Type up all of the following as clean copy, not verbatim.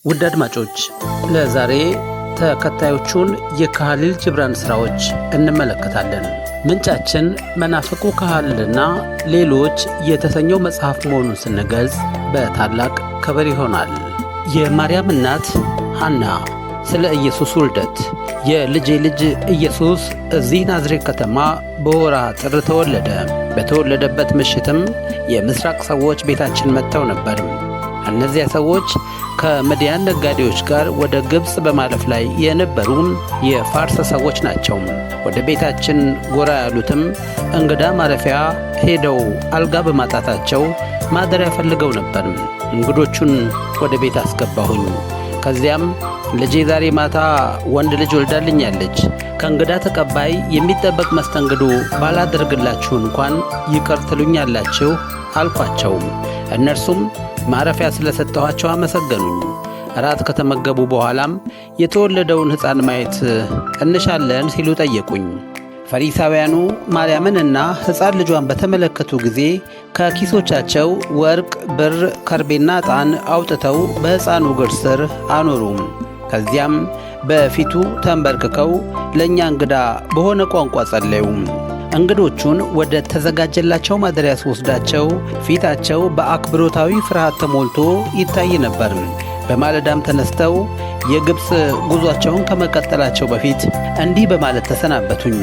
ውድ አድማጮች ለዛሬ ተከታዮቹን የካህሊል ጅብራን ሥራዎች እንመለከታለን። ምንጫችን መናፍቁ ካህሊልና ሌሎች የተሰኘው መጽሐፍ መሆኑን ስንገልጽ በታላቅ ክብር ይሆናል። የማርያም እናት ሐና ስለ ኢየሱስ ውልደት። የልጄ ልጅ ኢየሱስ እዚህ ናዝሬት ከተማ በወርኃ ጥር ተወለደ። በተወለደበት ምሽትም የምስራቅ ሰዎች ቤታችን መጥተው ነበር። እነዚያ ሰዎች ከምድያን ነጋዴዎች ጋር ወደ ግብፅ በማለፍ ላይ የነበሩ የፋርስ ሰዎች ናቸው። ወደ ቤታችን ጎራ ያሉትም እንግዳ ማረፊያ ሄደው አልጋ በማጣታቸው ማደሪያ ፈልገው ነበር። እንግዶቹን ወደ ቤት አስገባሁኝ። ከዚያም ልጄ ዛሬ ማታ ወንድ ልጅ ወልዳልኛለች፣ ከእንግዳ ተቀባይ የሚጠበቅ መስተንግዶ ባላደርግላችሁ እንኳን ይቅር ትሉኛላችሁ አልኳቸው። እነርሱም ማረፊያ ስለሰጠኋቸው አመሰገኑኝ። እራት ከተመገቡ በኋላም የተወለደውን ሕፃን ማየት እንሻለን ሲሉ ጠየቁኝ። ፈሪሳውያኑ ማርያምንና ሕፃን ልጇን በተመለከቱ ጊዜ ከኪሶቻቸው ወርቅ፣ ብር፣ ከርቤና ዕጣን አውጥተው በሕፃኑ እግር ስር አኖሩ። ከዚያም በፊቱ ተንበርክከው ለእኛ እንግዳ በሆነ ቋንቋ ጸለዩ። እንግዶቹን ወደ ተዘጋጀላቸው ማደሪያ ሲወስዳቸው ፊታቸው በአክብሮታዊ ፍርሃት ተሞልቶ ይታይ ነበር። በማለዳም ተነስተው የግብፅ ጉዟቸውን ከመቀጠላቸው በፊት እንዲህ በማለት ተሰናበቱኝ።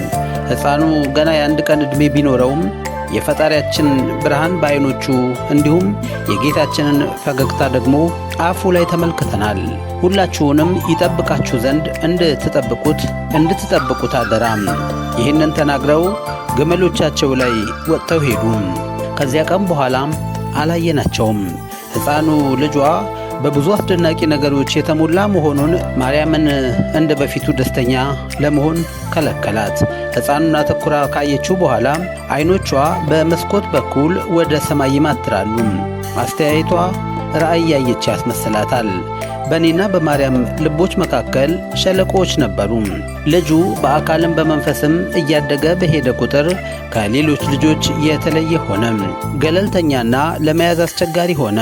ሕፃኑ ገና የአንድ ቀን ዕድሜ ቢኖረውም የፈጣሪያችን ብርሃን በዓይኖቹ እንዲሁም የጌታችንን ፈገግታ ደግሞ አፉ ላይ ተመልክተናል። ሁላችሁንም ይጠብቃችሁ ዘንድ እንድትጠብቁት አደራም። ይህንን ተናግረው ግመሎቻቸው ላይ ወጥተው ሄዱ። ከዚያ ቀን በኋላም አላየናቸውም። ሕፃኑ ልጇ በብዙ አስደናቂ ነገሮች የተሞላ መሆኑን ማርያምን እንደ በፊቱ ደስተኛ ለመሆን ከለከላት። ሕፃኑን አተኩራ ካየችው በኋላ ዓይኖቿ በመስኮት በኩል ወደ ሰማይ ይማትራሉ። አስተያየቷ ራእይ ያየች ያስመስላታል። በእኔና በማርያም ልቦች መካከል ሸለቆዎች ነበሩ። ልጁ በአካልም በመንፈስም እያደገ በሄደ ቁጥር ከሌሎች ልጆች የተለየ ሆነ። ገለልተኛና ለመያዝ አስቸጋሪ ሆነ።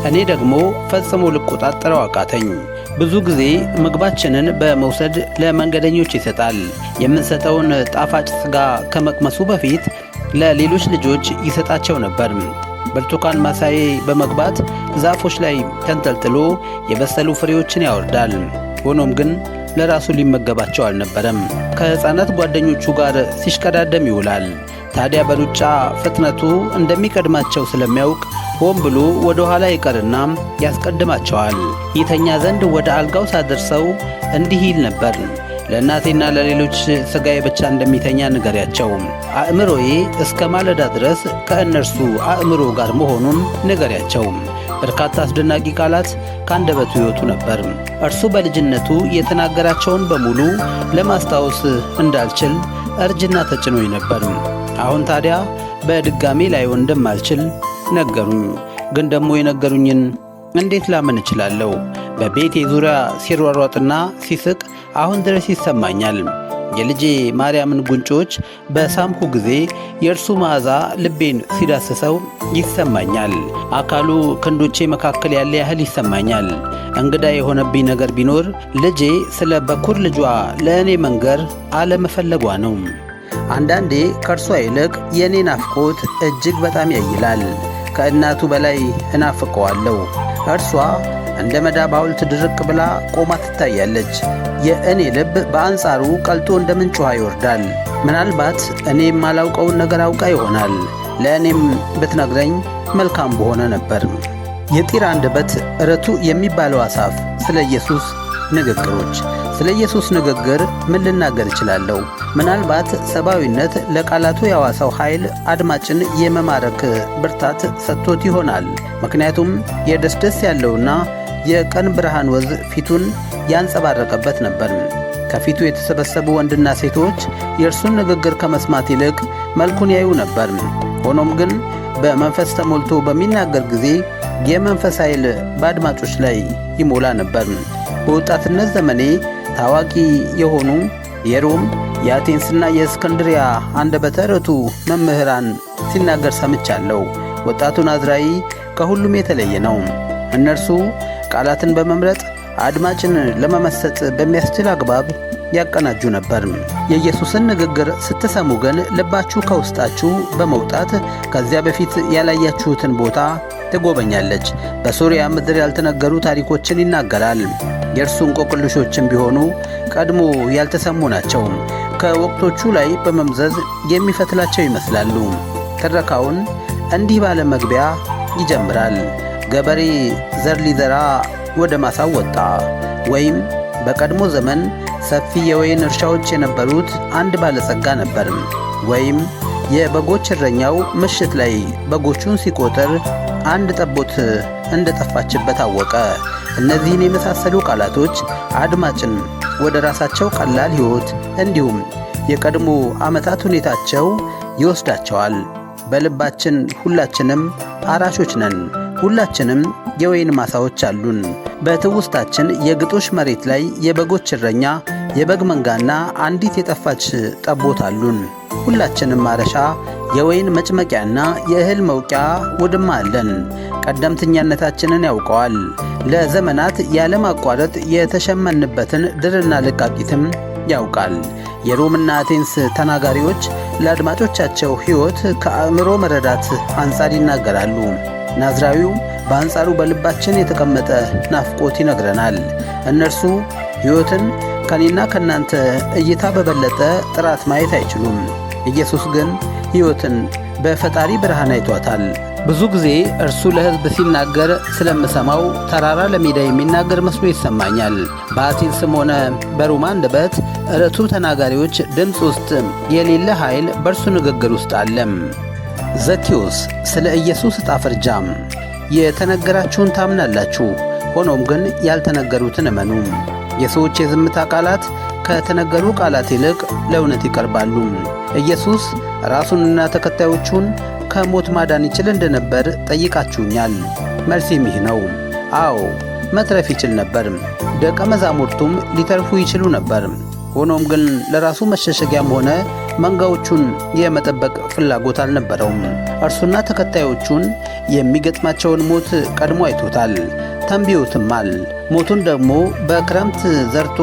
እኔ ደግሞ ፈጽሞ ልቆጣጠረው አቃተኝ። ብዙ ጊዜ ምግባችንን በመውሰድ ለመንገደኞች ይሰጣል። የምንሰጠውን ጣፋጭ ሥጋ ከመቅመሱ በፊት ለሌሎች ልጆች ይሰጣቸው ነበር። ብርቱካን ማሳዬ በመግባት ዛፎች ላይ ተንጠልጥሎ የበሰሉ ፍሬዎችን ያወርዳል። ሆኖም ግን ለራሱ ሊመገባቸው አልነበረም። ከሕፃናት ጓደኞቹ ጋር ሲሽቀዳደም ይውላል። ታዲያ በሩጫ ፍጥነቱ እንደሚቀድማቸው ስለሚያውቅ ሆን ብሎ ወደ ኋላ ይቀርና ያስቀድማቸዋል። ይተኛ ዘንድ ወደ አልጋው ሳደርሰው እንዲህ ይል ነበር፣ ለእናቴና ለሌሎች ሥጋዬ ብቻ እንደሚተኛ ንገሪያቸው። አእምሮዬ እስከ ማለዳ ድረስ ከእነርሱ አእምሮ ጋር መሆኑን ንገሪያቸው። በርካታ አስደናቂ ቃላት ከአንደበቱ ይወጡ ነበር። እርሱ በልጅነቱ የተናገራቸውን በሙሉ ለማስታወስ እንዳልችል እርጅና ተጭኖኝ ነበር። አሁን ታዲያ በድጋሜ ላየው እንደማልችል ነገሩኝ። ግን ደግሞ የነገሩኝን እንዴት ላምን እችላለሁ? በቤቴ ዙሪያ ሲሯሯጥና ሲስቅ አሁን ድረስ ይሰማኛል። የልጄ ማርያምን ጉንጮች በሳምኩ ጊዜ የእርሱ መዓዛ ልቤን ሲዳስሰው ይሰማኛል። አካሉ ክንዶቼ መካከል ያለ ያህል ይሰማኛል። እንግዳ የሆነብኝ ነገር ቢኖር ልጄ ስለ በኩር ልጇ ለእኔ መንገር አለመፈለጓ ነው። አንዳንዴ ከእርሷ ይልቅ የእኔ ናፍቆት እጅግ በጣም ያይላል። ከእናቱ በላይ እናፍቀዋለሁ። እርሷ እንደ መዳብ ሐውልት ድርቅ ብላ ቆማ ትታያለች። የእኔ ልብ በአንጻሩ ቀልጦ እንደ ምንጭ ውሃ ይወርዳል። ምናልባት እኔ የማላውቀውን ነገር አውቃ ይሆናል። ለእኔም ብትነግረኝ መልካም በሆነ ነበር። የጢር አንደበት ርቱዕ የሚባለው አሳፍ ስለ ኢየሱስ ንግግሮች። ስለ ኢየሱስ ንግግር ምን ልናገር እችላለሁ? ምናልባት ሰብአዊነት ለቃላቱ ያዋሰው ኃይል አድማጭን የመማረክ ብርታት ሰጥቶት ይሆናል። ምክንያቱም የደስደስ ያለውና የቀን ብርሃን ወዝ ፊቱን ያንጸባረቀበት ነበር። ከፊቱ የተሰበሰቡ ወንድና ሴቶች የእርሱን ንግግር ከመስማት ይልቅ መልኩን ያዩ ነበር። ሆኖም ግን በመንፈስ ተሞልቶ በሚናገር ጊዜ የመንፈስ ኃይል በአድማጮች ላይ ይሞላ ነበር። በወጣትነት ዘመኔ ታዋቂ የሆኑ የሮም የአቴንስና የእስክንድሪያ አንደበተ ርቱዕ መምህራን ሲናገር ሰምቻለሁ። ወጣቱ ናዝራዊ ከሁሉም የተለየ ነው። እነርሱ ቃላትን በመምረጥ አድማጭን ለመመሰጥ በሚያስችል አግባብ ያቀናጁ ነበር። የኢየሱስን ንግግር ስትሰሙ ግን ልባችሁ ከውስጣችሁ በመውጣት ከዚያ በፊት ያላያችሁትን ቦታ ትጎበኛለች። በሶርያ ምድር ያልተነገሩ ታሪኮችን ይናገራል። የእርሱ እንቆቅልሾችም ቢሆኑ ቀድሞ ያልተሰሙ ናቸው። ከወቅቶቹ ላይ በመምዘዝ የሚፈትላቸው ይመስላሉ። ትረካውን እንዲህ ባለ መግቢያ ይጀምራል። ገበሬ ዘር ሊዘራ ወደ ማሳው ወጣ። ወይም በቀድሞ ዘመን ሰፊ የወይን እርሻዎች የነበሩት አንድ ባለጸጋ ነበር። ወይም የበጎች እረኛው ምሽት ላይ በጎቹን ሲቆጥር አንድ ጠቦት እንደጠፋችበት አወቀ። እነዚህን የመሳሰሉ ቃላቶች አድማጭን ወደ ራሳቸው ቀላል ሕይወት እንዲሁም የቀድሞ ዓመታት ሁኔታቸው ይወስዳቸዋል። በልባችን ሁላችንም አራሾች ነን። ሁላችንም የወይን ማሳዎች አሉን። በትውስታችን የግጦሽ መሬት ላይ የበጎች እረኛ፣ የበግ መንጋና አንዲት የጠፋች ጠቦት አሉን። ሁላችንም ማረሻ፣ የወይን መጭመቂያና የእህል መውቂያ ውድማ አለን። ቀደምተኛነታችንን ያውቀዋል። ለዘመናት ያለማቋረጥ የተሸመንበትን ድርና ልቃቂትም ያውቃል። የሮምና አቴንስ ተናጋሪዎች ለአድማጮቻቸው ሕይወት ከአእምሮ መረዳት አንጻር ይናገራሉ። ናዝራዊው በአንጻሩ በልባችን የተቀመጠ ናፍቆት ይነግረናል። እነርሱ ሕይወትን ከኔና ከናንተ እይታ በበለጠ ጥራት ማየት አይችሉም። ኢየሱስ ግን ሕይወትን በፈጣሪ ብርሃን አይቷታል። ብዙ ጊዜ እርሱ ለሕዝብ ሲናገር ስለምሰማው ተራራ ለሜዳ የሚናገር መስሎ ይሰማኛል። በአቴንስም ሆነ በሮማ አንደበት ርቱ ተናጋሪዎች ድምፅ ውስጥ የሌለ ኃይል በእርሱ ንግግር ውስጥ አለም። ዘኬዎስ ስለ ኢየሱስ ዕጣ ፍርጃም የተነገራችሁን ታምናላችሁ፣ ሆኖም ግን ያልተነገሩትን እመኑ። የሰዎች የዝምታ ቃላት ከተነገሩ ቃላት ይልቅ ለእውነት ይቀርባሉ። ኢየሱስ ራሱንና ተከታዮቹን ከሞት ማዳን ይችል እንደነበር ጠይቃችሁኛል። መልሴም ይህ ነው። አዎ መትረፍ ይችል ነበር። ደቀ መዛሙርቱም ሊተርፉ ይችሉ ነበር። ሆኖም ግን ለራሱ መሸሸጊያም ሆነ መንጋዎቹን የመጠበቅ ፍላጎት አልነበረውም። እርሱና ተከታዮቹን የሚገጥማቸውን ሞት ቀድሞ አይቶታል፣ ተንብዮትማል። ሞቱን ደግሞ በክረምት ዘርቶ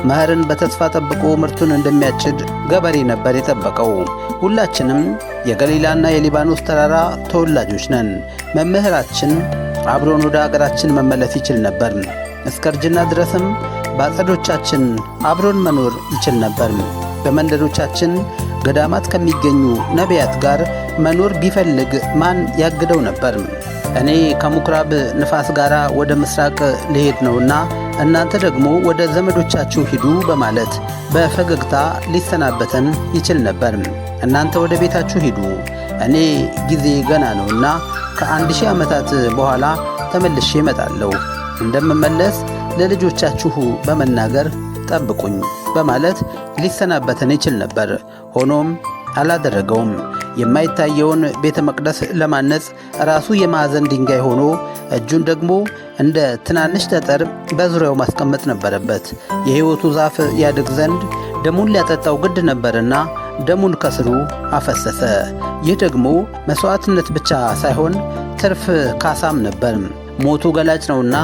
መኸርን በተስፋ ጠብቆ ምርቱን እንደሚያጭድ ገበሬ ነበር የጠበቀው። ሁላችንም የገሊላና የሊባኖስ ተራራ ተወላጆች ነን። መምህራችን አብሮን ወደ አገራችን መመለስ ይችል ነበር። እስከ እርጅና ድረስም በአጸዶቻችን አብሮን መኖር ይችል ነበር። በመንደሮቻችን ገዳማት ከሚገኙ ነቢያት ጋር መኖር ቢፈልግ ማን ያግደው ነበር? እኔ ከምኵራብ ንፋስ ጋር ወደ ምስራቅ ልሄድ ነውና እናንተ ደግሞ ወደ ዘመዶቻችሁ ሂዱ በማለት በፈገግታ ሊሰናበተን ይችል ነበር። እናንተ ወደ ቤታችሁ ሂዱ፣ እኔ ጊዜ ገና ነውና ከ1000 ዓመታት በኋላ ተመልሼ እመጣለሁ። እንደምመለስ ለልጆቻችሁ በመናገር ጠብቁኝ በማለት ሊሰናበተን ይችል ነበር። ሆኖም አላደረገውም። የማይታየውን ቤተ መቅደስ ለማነጽ ራሱ የማዕዘን ድንጋይ ሆኖ እጁን ደግሞ እንደ ትናንሽ ጠጠር በዙሪያው ማስቀመጥ ነበረበት። የሕይወቱ ዛፍ ያድግ ዘንድ ደሙን ሊያጠጣው ግድ ነበርና ደሙን ከስሩ አፈሰሰ። ይህ ደግሞ መሥዋዕትነት ብቻ ሳይሆን ትርፍ ካሳም ነበር። ሞቱ ገላጭ ነውና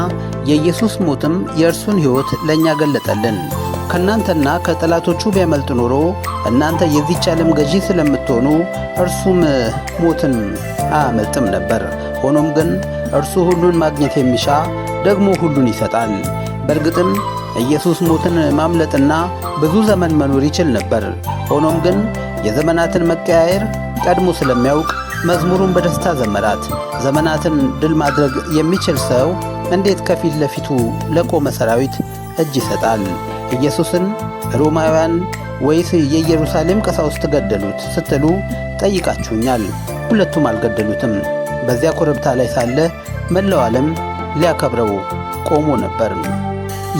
የኢየሱስ ሞትም የእርሱን ሕይወት ለእኛ ገለጠልን። ከእናንተና ከጠላቶቹ ቢያመልጥ ኖሮ እናንተ የዚህች ዓለም ገዢ ስለምትሆኑ እርሱም ሞትን አያመልጥም ነበር። ሆኖም ግን እርሱ ሁሉን ማግኘት የሚሻ ደግሞ ሁሉን ይሰጣል። በእርግጥም ኢየሱስ ሞትን ማምለጥና ብዙ ዘመን መኖር ይችል ነበር። ሆኖም ግን የዘመናትን መቀያየር ቀድሞ ስለሚያውቅ መዝሙሩን በደስታ ዘመራት። ዘመናትን ድል ማድረግ የሚችል ሰው እንዴት ከፊት ለፊቱ ለቆመ ሰራዊት እጅ ይሰጣል? ኢየሱስን ሮማውያን ወይስ የኢየሩሳሌም ቀሳውስት ገደሉት ስትሉ ጠይቃችሁኛል። ሁለቱም አልገደሉትም። በዚያ ኮረብታ ላይ ሳለ መላው ዓለም ሊያከብረው ቆሞ ነበር።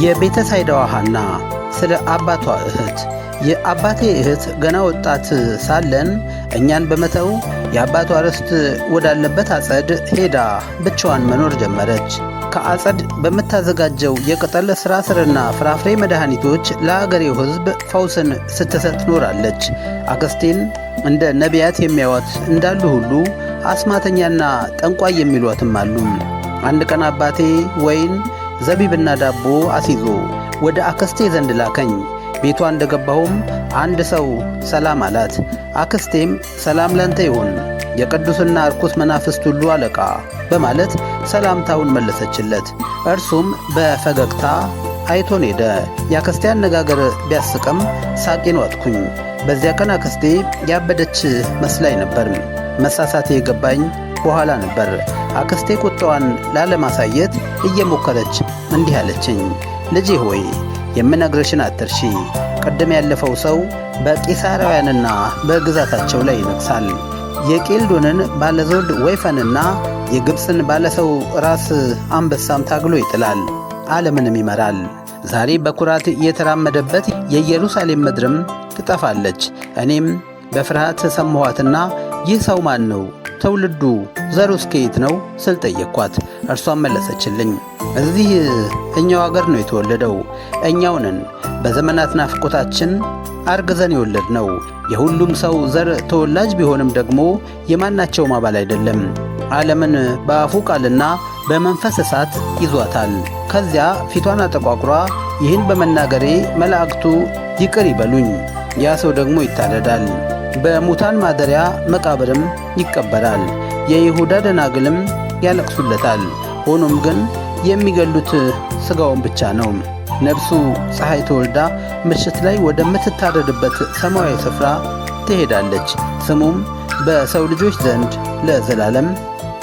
የቤተ ሳይዳዋ ሐና ስለ አባቷ እህት። የአባቴ እህት ገና ወጣት ሳለን እኛን በመተው የአባቷ ርስት ወዳለበት አጸድ ሄዳ ብቻዋን መኖር ጀመረች። ከአጸድ በምታዘጋጀው የቅጠል ሥራ ስርና ፍራፍሬ መድኃኒቶች ለአገሬው ሕዝብ ፈውስን ስትሰጥ ኖራለች። አክስቴን እንደ ነቢያት የሚያዋት እንዳሉ ሁሉ አስማተኛና ጠንቋይ የሚሏትም አሉ። አንድ ቀን አባቴ ወይን ዘቢብና ዳቦ አስይዞ ወደ አክስቴ ዘንድ ላከኝ። ቤቷ እንደገባሁም አንድ ሰው ሰላም አላት። አክስቴም ሰላም ላንተ ይሁን የቅዱስና እርኩስ መናፍስት ሁሉ አለቃ በማለት ሰላምታውን መለሰችለት። እርሱም በፈገግታ አይቶን ሄደ። የአክስቴ አነጋገር ቢያስቅም ሳቄን ዋጥኩኝ። በዚያ ቀን አክስቴ ያበደች መስላኝ ነበር። መሳሳቴ የገባኝ በኋላ ነበር። አክስቴ ቁጣዋን ላለማሳየት እየሞከረች እንዲህ አለችኝ። ልጄ ሆይ የምነግርሽን አትርሺ። ቅድም ያለፈው ሰው በቂሳራውያንና በግዛታቸው ላይ ይነግሣል። የቄልዶንን ባለዘውድ ወይፈንና የግብፅን ባለሰው ራስ አንበሳም ታግሎ ይጥላል፣ ዓለምንም ይመራል። ዛሬ በኩራት የተራመደበት የኢየሩሳሌም ምድርም ትጠፋለች። እኔም በፍርሃት ሰማኋትና ይህ ሰው ማን ነው? ትውልዱ ዘሩስ ከየት ነው ስል ጠየቅኳት። እርሷም መለሰችልኝ፣ እዚህ እኛው አገር ነው የተወለደው። እኛው ነን በዘመናት ናፍቆታችን አርግዘን የወለድነው። የሁሉም ሰው ዘር ተወላጅ ቢሆንም ደግሞ የማናቸውም አባል አይደለም። ዓለምን በአፉ ቃልና በመንፈስ እሳት ይዟታል። ከዚያ ፊቷን አጠቋቁራ ይህን በመናገሬ መላእክቱ ይቅር ይበሉኝ፣ ያ ሰው ደግሞ ይታረዳል፣ በሙታን ማደሪያ መቃብርም ይቀበራል። የይሁዳ ደናግልም ያለቅሱለታል። ሆኖም ግን የሚገሉት ሥጋውን ብቻ ነው። ነፍሱ ፀሐይ ተወልዳ ምሽት ላይ ወደምትታረድበት ሰማያዊ ስፍራ ትሄዳለች። ስሙም በሰው ልጆች ዘንድ ለዘላለም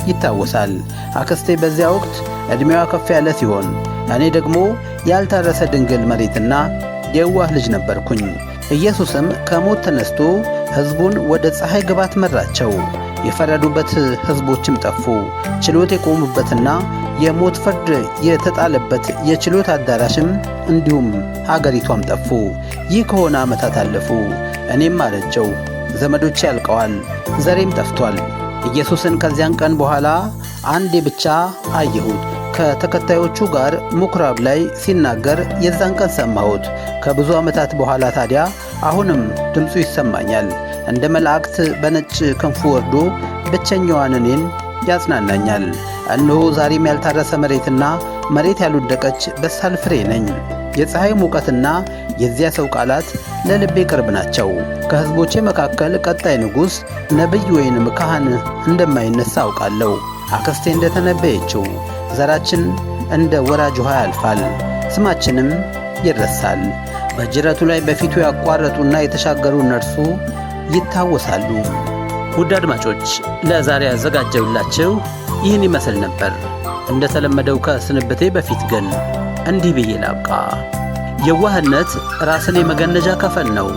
ይታወሳል። አክስቴ በዚያ ወቅት ዕድሜዋ ከፍ ያለ ሲሆን እኔ ደግሞ ያልታረሰ ድንግል መሬትና የዋህ ልጅ ነበርኩኝ። ኢየሱስም ከሞት ተነስቶ ሕዝቡን ወደ ፀሐይ ግባት መራቸው። የፈረዱበት ሕዝቦችም ጠፉ። ችሎት የቆሙበትና የሞት ፍርድ የተጣለበት የችሎት አዳራሽም እንዲሁም ሀገሪቷም ጠፉ። ይህ ከሆነ ዓመታት አለፉ። እኔም አረጀው፣ ዘመዶቼ ያልቀዋል፣ ዘሬም ጠፍቷል። ኢየሱስን ከዚያን ቀን በኋላ አንዴ ብቻ አየሁት። ከተከታዮቹ ጋር ምኵራብ ላይ ሲናገር የዛን ቀን ሰማሁት። ከብዙ ዓመታት በኋላ ታዲያ አሁንም ድምፁ ይሰማኛል። እንደ መላእክት በነጭ ክንፉ ወርዶ ብቸኛዋን እኔን ያጽናናኛል። እነሆ ዛሬም ያልታረሰ መሬትና መሬት ያልወደቀች በሳል ፍሬ ነኝ። የፀሐይ ሙቀትና የዚያ ሰው ቃላት ለልቤ ቅርብ ናቸው። ከሕዝቦቼ መካከል ቀጣይ ንጉሥ፣ ነቢይ ወይንም ካህን እንደማይነሳ አውቃለሁ። አክስቴ እንደተነበየችው ዘራችን እንደ ወራጅ ውሃ ያልፋል፣ ስማችንም ይረሳል። በጅረቱ ላይ በፊቱ ያቋረጡና የተሻገሩ እነርሱ ይታወሳሉ። ውድ አድማጮች ለዛሬ ያዘጋጀውላችሁ ይህን ይመስል ነበር። እንደተለመደው ከስንብቴ በፊት ግን እንዲህ ብዬ ላብቃ። የዋህነት ራስን የመገነጃ ከፈን ነው።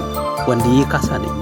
ወንድዬ ካሳ ነኝ።